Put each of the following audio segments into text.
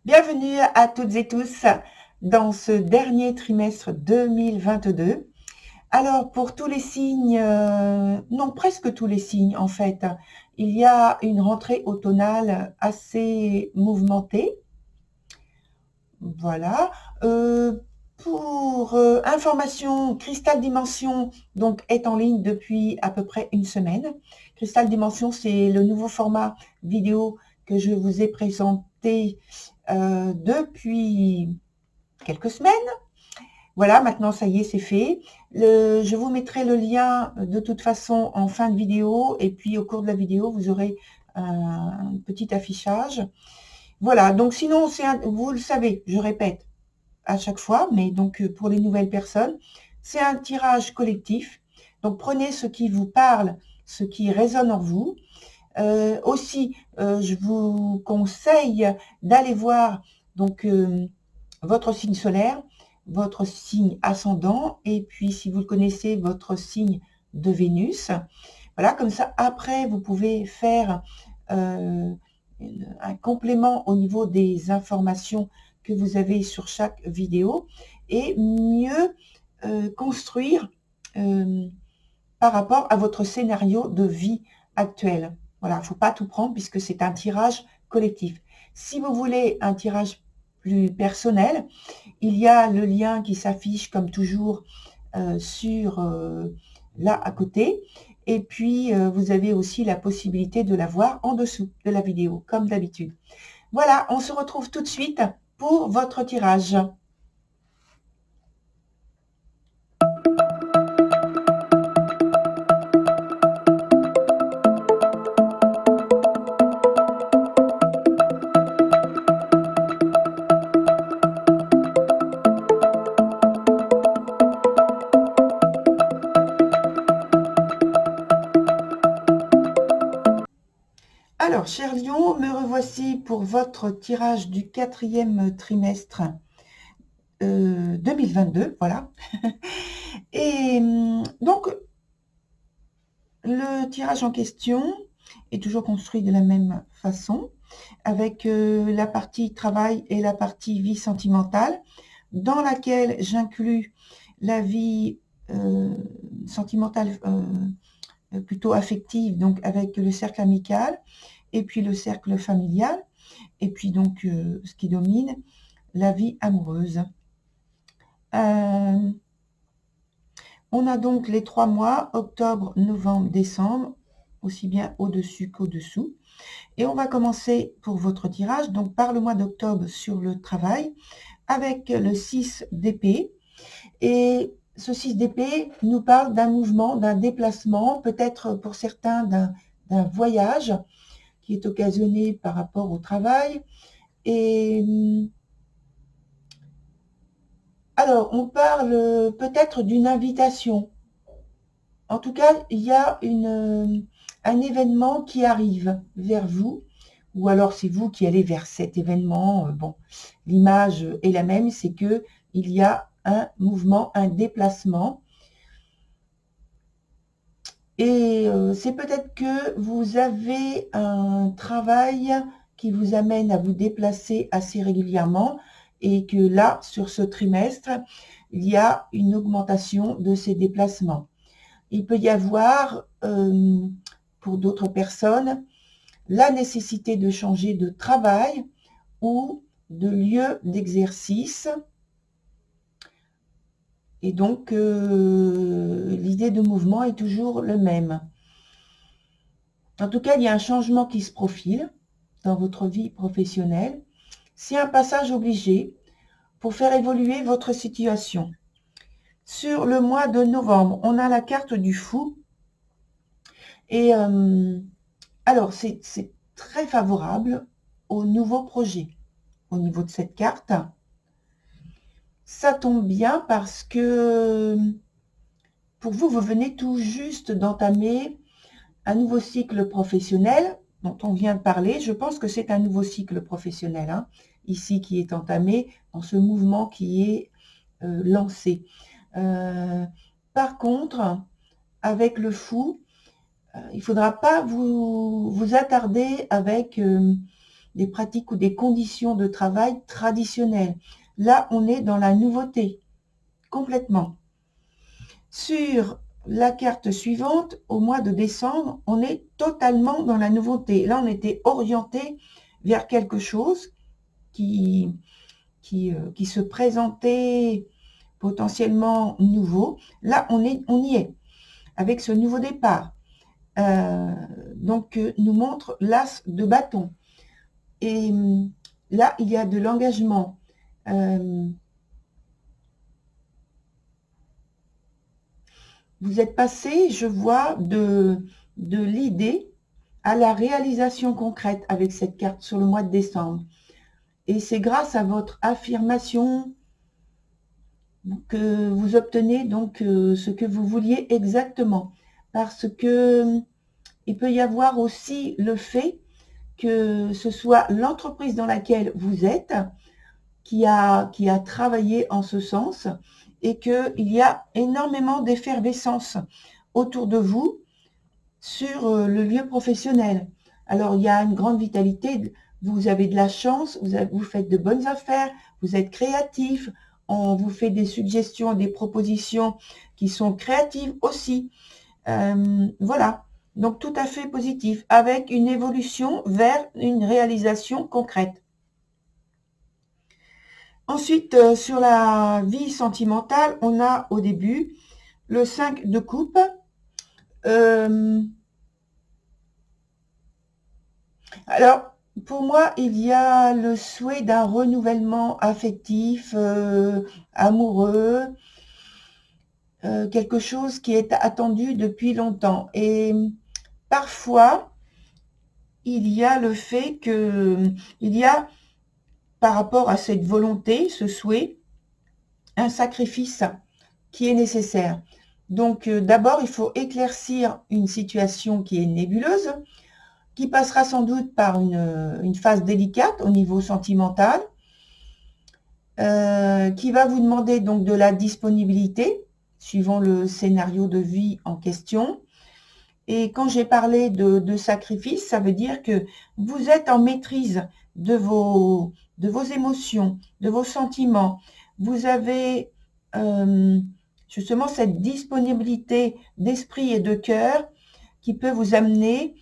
Bienvenue à toutes et tous dans ce dernier trimestre 2022. Alors pour tous les signes, non presque tous les signes en fait, il y a une rentrée automnale assez mouvementée. Voilà. Pour information, Cristal Dimension donc est en ligne depuis à peu près une semaine. Cristal Dimension, c'est le nouveau format vidéo que je vous ai présenté depuis quelques semaines. Voilà, maintenant ça y est, c'est fait. Je vous mettrai le lien de toute façon en fin de vidéo et puis au cours de la vidéo, vous aurez un petit affichage. Voilà, donc sinon, vous le savez, je répète à chaque fois, mais donc pour les nouvelles personnes, c'est un tirage collectif. Donc prenez ce qui vous parle, ce qui résonne en vous. Aussi, je vous conseille d'aller voir donc votre signe solaire, votre signe ascendant, et puis si vous le connaissez, votre signe de Vénus. Voilà, comme ça, après, vous pouvez faire un complément au niveau des informations que vous avez sur chaque vidéo et mieux construire par rapport à votre scénario de vie actuel. Voilà, il ne faut pas tout prendre puisque c'est un tirage collectif. Si vous voulez un tirage plus personnel, il y a le lien qui s'affiche comme toujours sur là à côté. Et puis, vous avez aussi la possibilité de la voir en dessous de la vidéo, comme d'habitude. Voilà, on se retrouve tout de suite pour votre tirage. Alors, cher Lion, me revoici pour votre tirage du quatrième trimestre 2022, voilà. Et donc, le tirage en question est toujours construit de la même façon, avec la partie travail et la partie vie sentimentale, dans laquelle j'inclus la vie sentimentale plutôt affective, donc avec le cercle amical, et puis le cercle familial, et puis donc ce qui domine, la vie amoureuse. On a donc les 3 mois, octobre, novembre, décembre, aussi bien au-dessus qu'au-dessous. Et on va commencer pour votre tirage, donc par le mois d'octobre sur le travail, avec le 6 d'épée. Et ce 6 d'épée nous parle d'un mouvement, d'un déplacement, peut-être pour certains d'un voyage qui est occasionné par rapport au travail. Et alors, on parle peut-être d'une invitation. En tout cas, il y a un événement qui arrive vers vous, ou alors c'est vous qui allez vers cet événement. Bon, l'image est la même, c'est que il y a un mouvement, un déplacement. Et c'est peut-être que vous avez un travail qui vous amène à vous déplacer assez régulièrement et que là, sur ce trimestre, il y a une augmentation de ces déplacements. Il peut y avoir, pour d'autres personnes, la nécessité de changer de travail ou de lieu d'exercice. Et donc, l'idée de mouvement est toujours le même. En tout cas, il y a un changement qui se profile dans votre vie professionnelle. C'est un passage obligé pour faire évoluer votre situation. Sur le mois de novembre, on a la carte du fou. Et alors, c'est très favorable aux nouveaux projets. Au niveau de cette carte, ça tombe bien parce que pour vous, vous venez tout juste d'entamer un nouveau cycle professionnel dont on vient de parler. Je pense que c'est un nouveau cycle professionnel, hein, ici, qui est entamé dans ce mouvement qui est lancé. Par contre, avec le fou, il ne faudra pas vous attarder avec des pratiques ou des conditions de travail traditionnelles. Là, on est dans la nouveauté, complètement. Sur la carte suivante, au mois de décembre, on est totalement dans la nouveauté. Là, on était orienté vers quelque chose qui se présentait potentiellement nouveau. Là, on y est, avec ce nouveau départ. Donc, nous montre l'as de bâton. Et là, il y a de l'engagement. Vous êtes passé, je vois, de l'idée à la réalisation concrète avec cette carte sur le mois de décembre. Et c'est grâce à votre affirmation que vous obtenez donc ce que vous vouliez exactement. Parce que il peut y avoir aussi le fait que ce soit l'entreprise dans laquelle vous êtes qui a travaillé en ce sens et qu'il y a énormément d'effervescence autour de vous sur le lieu professionnel. Alors, il y a une grande vitalité, vous avez de la chance, vous faites de bonnes affaires, vous êtes créatif, on vous fait des suggestions, des propositions qui sont créatives aussi. Voilà, donc tout à fait positif, avec une évolution vers une réalisation concrète. Ensuite, sur la vie sentimentale, on a au début le 5 de coupe. Alors, pour moi, il y a le souhait d'un renouvellement affectif, amoureux, quelque chose qui est attendu depuis longtemps. Et parfois, il y a le fait que, il y a, par rapport à cette volonté, ce souhait, un sacrifice qui est nécessaire. Donc, d'abord, il faut éclaircir une situation qui est nébuleuse, qui passera sans doute par une phase délicate au niveau sentimental, qui va vous demander donc de la disponibilité, suivant le scénario de vie en question. Et quand j'ai parlé de sacrifice, ça veut dire que vous êtes en maîtrise de vos émotions, de vos sentiments. Vous avez justement cette disponibilité d'esprit et de cœur qui peut vous amener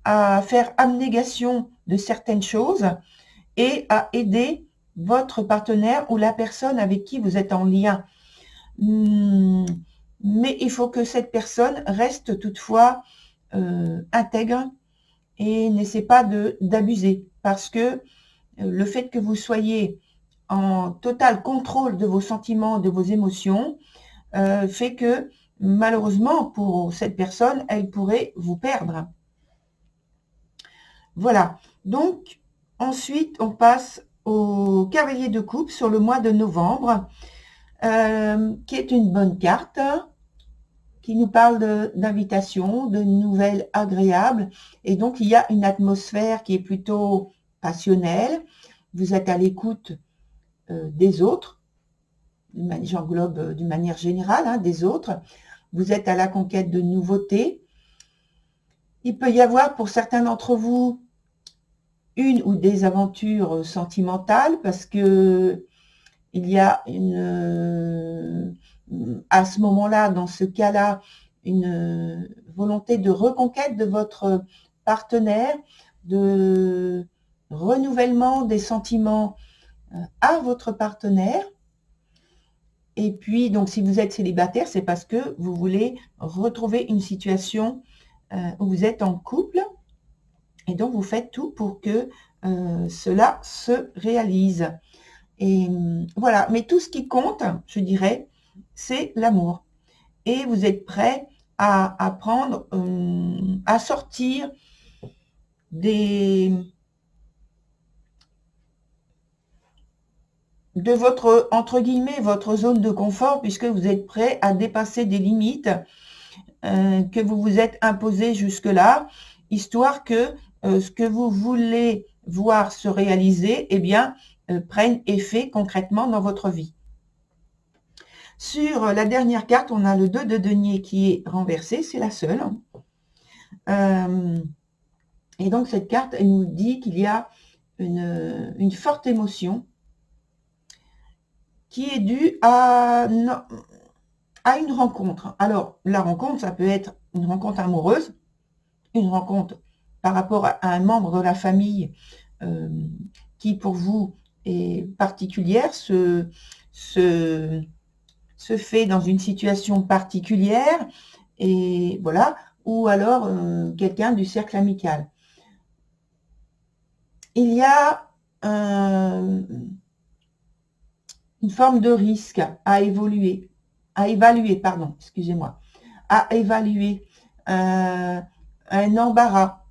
à faire abnégation de certaines choses et à aider votre partenaire ou la personne avec qui vous êtes en lien. Mais il faut que cette personne reste toutefois intègre et n'essaie pas d'abuser, parce que le fait que vous soyez en total contrôle de vos sentiments, de vos émotions, fait que malheureusement pour cette personne, elle pourrait vous perdre. Voilà, donc ensuite on passe au cavalier de coupe sur le mois de novembre, qui est une bonne carte, qui nous parle d'invitation, de nouvelles agréables. Et donc, il y a une atmosphère qui est plutôt passionnelle. Vous êtes à l'écoute des autres, j'englobe d'une manière générale, hein, des autres. Vous êtes à la conquête de nouveautés. Il peut y avoir pour certains d'entre vous une ou des aventures sentimentales parce que il y a à ce moment-là, dans ce cas-là, une volonté de reconquête de votre partenaire, de renouvellement des sentiments à votre partenaire. Et puis, donc, si vous êtes célibataire, c'est parce que vous voulez retrouver une situation où vous êtes en couple. Et donc, vous faites tout pour que cela se réalise. Et voilà, mais tout ce qui compte, je dirais, c'est l'amour. Et vous êtes prêt à apprendre, à sortir de votre, entre guillemets, votre zone de confort, puisque vous êtes prêt à dépasser des limites que vous vous êtes imposées jusque-là, histoire que ce que vous voulez voir se réaliser, eh bien, prenne effet concrètement dans votre vie. Sur la dernière carte, on a le 2 de denier qui est renversé, c'est la seule. Et donc cette carte, elle nous dit qu'il y a une forte émotion qui est due à une rencontre. Alors, la rencontre, ça peut être une rencontre amoureuse, une rencontre par rapport à un membre de la famille qui, pour vous, est particulière, se fait dans une situation particulière, et voilà, ou alors quelqu'un du cercle amical. Il y a une forme de risque à évaluer, pardon, excusez-moi, à évaluer, un embarras.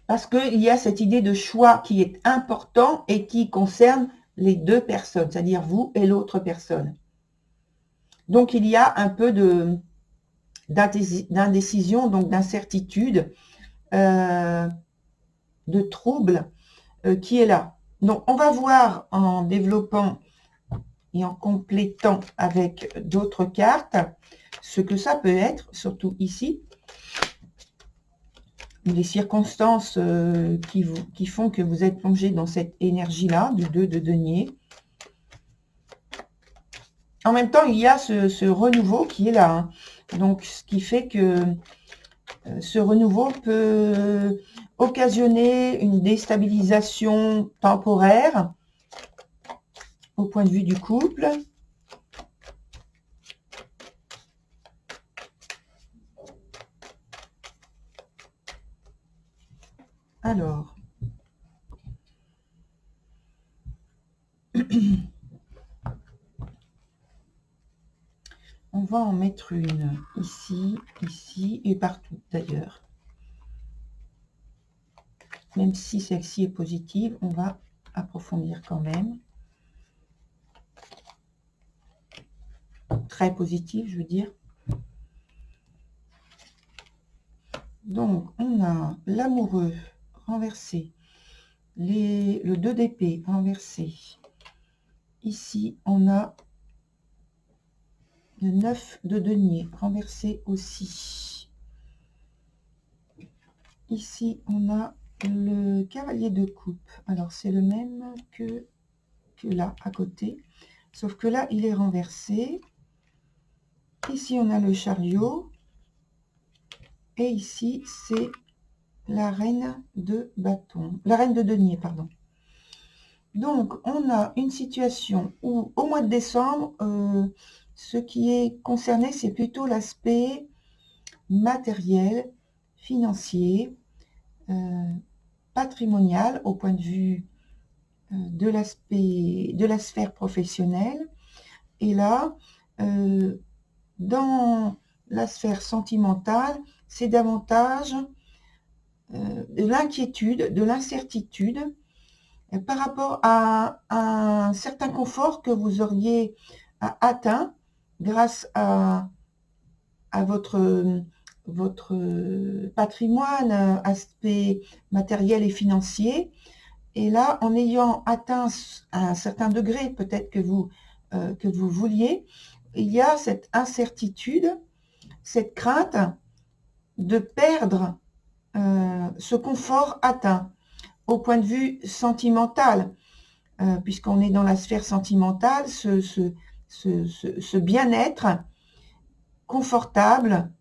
Parce qu'il y a cette idée de choix qui est important et qui concerne les deux personnes, c'est-à-dire vous et l'autre personne. Donc, il y a un peu d'indécision, donc d'incertitude, de trouble qui est là. Donc, on va voir en développant et en complétant avec d'autres cartes ce que ça peut être, surtout ici. Les circonstances qui font que vous êtes plongé dans cette énergie-là, du 2 de denier. En même temps, il y a ce renouveau qui est là. Hein. Donc, ce qui fait que ce renouveau peut occasionner une déstabilisation temporaire au point de vue du couple. Alors, on va en mettre une ici, ici et partout d'ailleurs. Même si celle-ci est positive, on va approfondir quand même. Très positive, je veux dire. Donc, on a l'amoureux renversé, le 2 d'épée renversé. Ici, on a le 9 de denier renversé aussi. Ici, on a le cavalier de coupe. Alors, c'est le même que là, à côté. Sauf que là, il est renversé. Ici, on a le chariot. Et ici, c'est la reine de bâton. La reine de denier, pardon. Donc, on a une situation où, au mois de décembre, ce qui est concerné, c'est plutôt l'aspect matériel, financier, patrimonial, au point de vue de la sphère professionnelle. Et là, dans la sphère sentimentale, c'est davantage de l'inquiétude, de l'incertitude par rapport à un certain confort que vous auriez atteint grâce à votre patrimoine, aspect matériel et financier. Et là, en ayant atteint un certain degré, peut-être que vous vouliez, il y a cette incertitude, cette crainte de perdre ce confort atteint au point de vue sentimental, puisqu'on est dans la sphère sentimentale, ce bien-être confortable,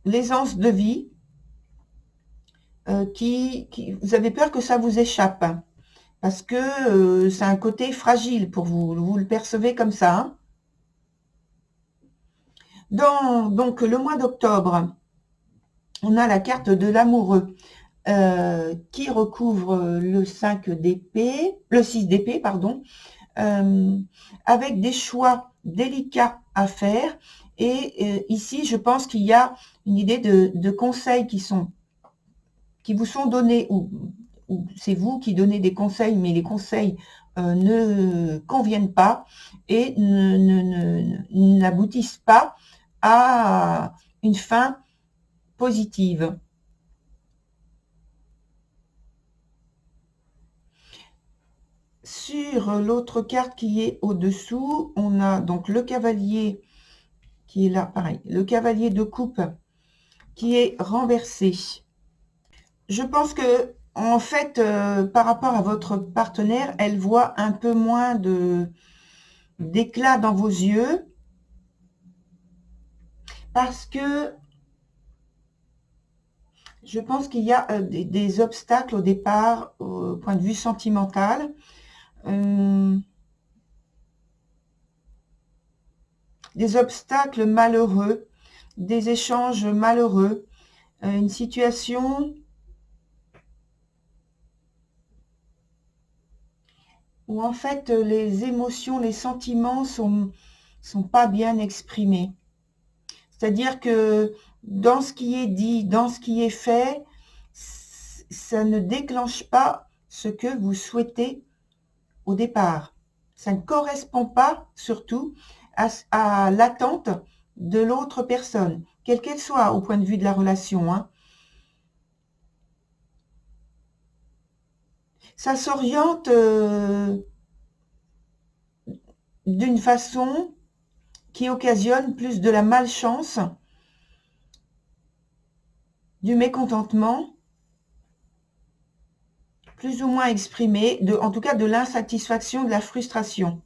l'aisance de vie, vous avez peur que ça vous échappe, parce que c'est un côté fragile pour vous, vous le percevez comme ça. Hein. Donc, le mois d'octobre, on a la carte de l'amoureux qui recouvre le 5 d'épée, le 6 d'épée, pardon, avec des choix délicats à faire. Et ici, je pense qu'il y a une idée de conseils qui vous sont donnés, ou c'est vous qui donnez des conseils, mais les conseils ne conviennent pas et n'aboutissent pas à une fin positive. Sur l'autre carte qui est au-dessous, on a donc le cavalier qui est là, pareil, le cavalier de coupe qui est renversée. Je pense que, en fait, par rapport à votre partenaire, elle voit un peu moins d'éclat dans vos yeux, parce que je pense qu'il y a des obstacles au départ, au point de vue sentimental. Des obstacles malheureux, des échanges malheureux, une situation où en fait les émotions, les sentiments sont pas bien exprimés. C'est-à-dire que dans ce qui est dit, dans ce qui est fait, ça ne déclenche pas ce que vous souhaitez au départ. Ça ne correspond pas surtout à l'attente de l'autre personne, quelle qu'elle soit au point de vue de la relation, hein. Ça s'oriente d'une façon qui occasionne plus de la malchance, du mécontentement, plus ou moins exprimé, en tout cas de l'insatisfaction, de la frustration.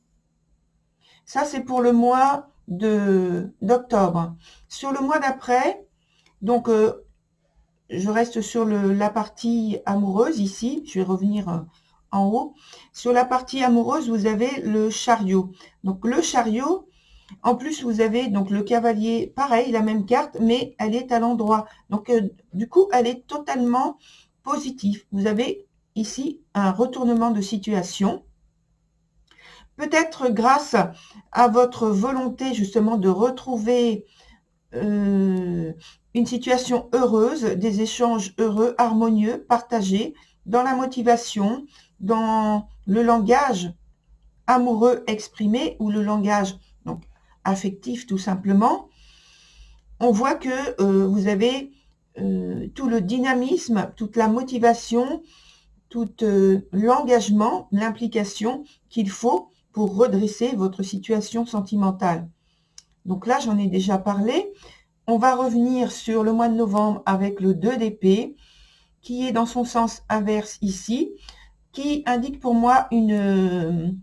Ça, c'est pour le mois d'octobre. Sur le mois d'après, donc je reste sur la partie amoureuse ici, je vais revenir en haut. Sur la partie amoureuse, vous avez le chariot. Donc le chariot, en plus vous avez donc le cavalier, pareil, la même carte, mais elle est à l'endroit. Donc du coup, elle est totalement positive. Vous avez ici un retournement de situation. Peut-être grâce à votre volonté justement de retrouver une situation heureuse, des échanges heureux, harmonieux, partagés, dans la motivation, dans le langage amoureux exprimé ou le langage donc, affectif tout simplement. On voit que vous avez tout le dynamisme, toute la motivation, tout l'engagement, l'implication qu'il faut pour redresser votre situation sentimentale. Donc là, j'en ai déjà parlé. On va revenir sur le mois de novembre avec le 2 d'épée, qui est dans son sens inverse ici, qui indique pour moi une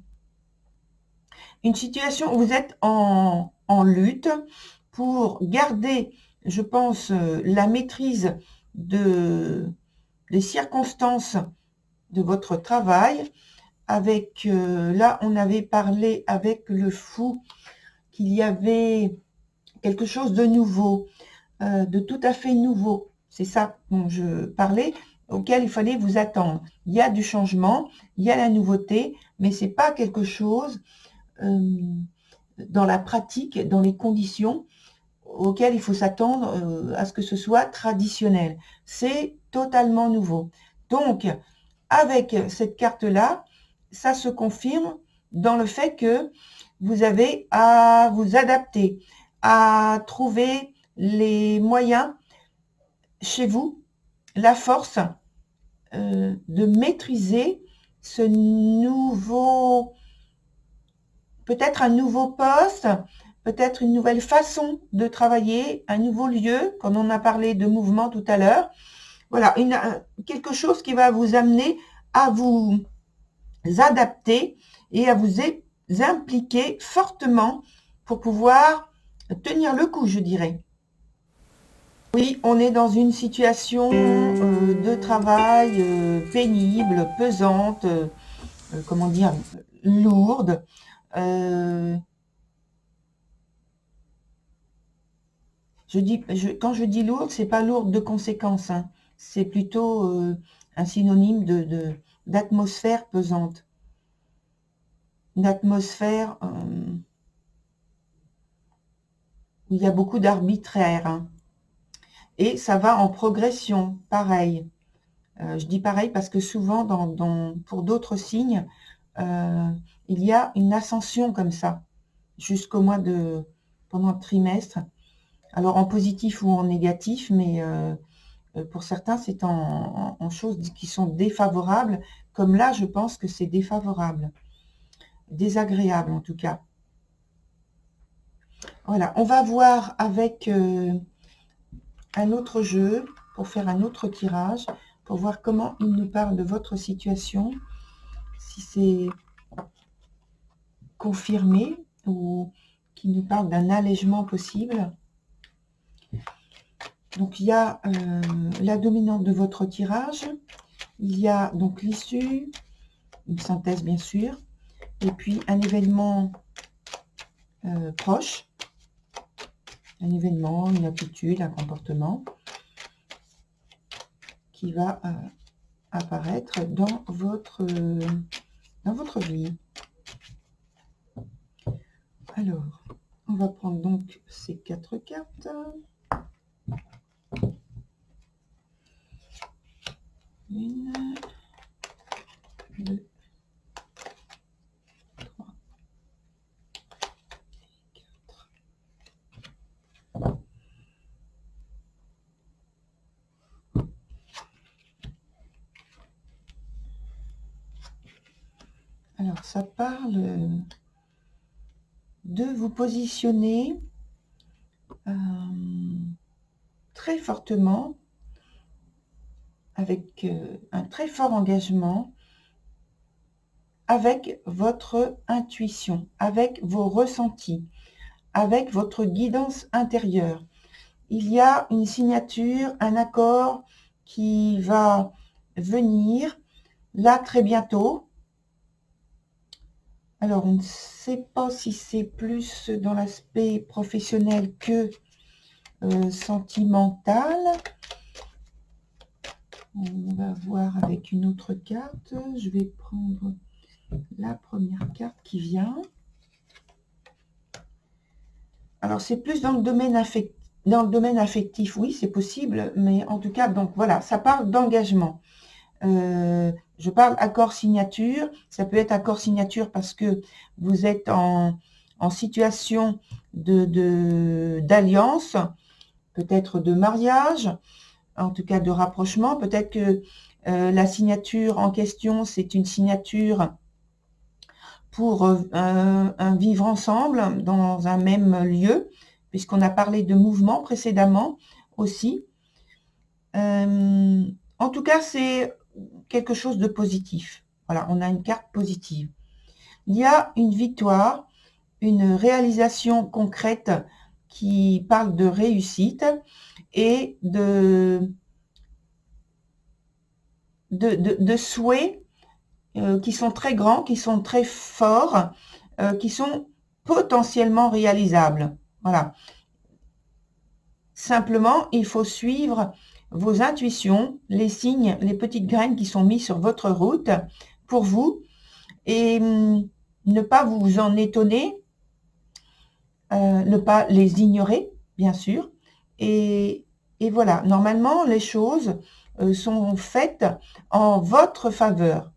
situation où vous êtes en lutte pour garder, je pense, la maîtrise des circonstances de votre travail. Avec, là, on avait parlé avec le fou qu'il y avait quelque chose de nouveau, de tout à fait nouveau. C'est ça dont je parlais, auquel il fallait vous attendre. Il y a du changement, il y a la nouveauté, mais c'est pas quelque chose dans la pratique, dans les conditions auxquelles il faut s'attendre à ce que ce soit traditionnel. C'est totalement nouveau. Donc, avec cette carte-là, ça se confirme dans le fait que vous avez à vous adapter, à trouver les moyens chez vous, la force de maîtriser ce nouveau, peut-être un nouveau poste, peut-être une nouvelle façon de travailler, un nouveau lieu, comme on a parlé de mouvement tout à l'heure. Voilà, quelque chose qui va vous amener à vous adapter et à vous impliquer fortement pour pouvoir tenir le coup, je dirais. Oui, on est dans une situation de travail pénible, pesante, comment dire, lourde. Quand je dis lourde, c'est pas lourde de conséquences, hein. C'est plutôt un synonyme d'atmosphère pesante. Une atmosphère où il y a beaucoup d'arbitraire, hein. Et ça va en progression, pareil. Je dis pareil parce que souvent, pour d'autres signes, il y a une ascension comme ça, jusqu'au mois pendant le trimestre. Alors en positif ou en négatif, mais pour certains, c'est en choses qui sont défavorables. Comme là, je pense que c'est défavorable. Désagréable en tout cas. Voilà, on va voir avec un autre jeu, pour faire un autre tirage, pour voir comment il nous parle de votre situation, si c'est confirmé ou qu'il nous parle d'un allègement possible. Donc, il y a la dominante de votre tirage, il y a donc l'issue, une synthèse bien sûr, et puis un événement proche, un événement, une attitude, un comportement qui va apparaître dans votre vie. Alors, on va prendre donc ces 4 cartes. Une, 2, 3, 4. Alors, ça parle de vous positionner très fortement, avec un très fort engagement, avec votre intuition, avec vos ressentis, avec votre guidance intérieure. Il y a une signature, un accord qui va venir là très bientôt. Alors, on ne sait pas si c'est plus dans l'aspect professionnel que sentimental. On va voir avec une autre carte. Je vais prendre la première carte qui vient. Alors, c'est plus dans le domaine affectif, oui, c'est possible, mais en tout cas, donc voilà, ça parle d'engagement. Je parle accord signature, ça peut être accord signature parce que vous êtes en situation d'alliance, peut-être de mariage, en tout cas de rapprochement. Peut-être que la signature en question, c'est une signature pour un vivre ensemble dans un même lieu, puisqu'on a parlé de mouvement précédemment aussi. En tout cas, c'est quelque chose de positif. Voilà, on a une carte positive. Il y a une victoire, une réalisation concrète qui parle de réussite et de souhaits qui sont très grands, qui sont très forts, qui sont potentiellement réalisables. Voilà. Simplement, il faut suivre vos intuitions, les signes, les petites graines qui sont mises sur votre route pour vous et ne pas vous en étonner, ne pas les ignorer, bien sûr. Et voilà, normalement, les choses sont faites en votre faveur.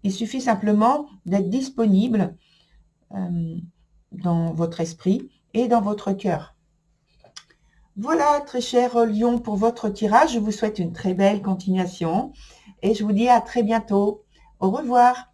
Il suffit simplement d'être disponible dans votre esprit et dans votre cœur. Voilà, très cher Lion, pour votre tirage. Je vous souhaite une très belle continuation et je vous dis à très bientôt. Au revoir.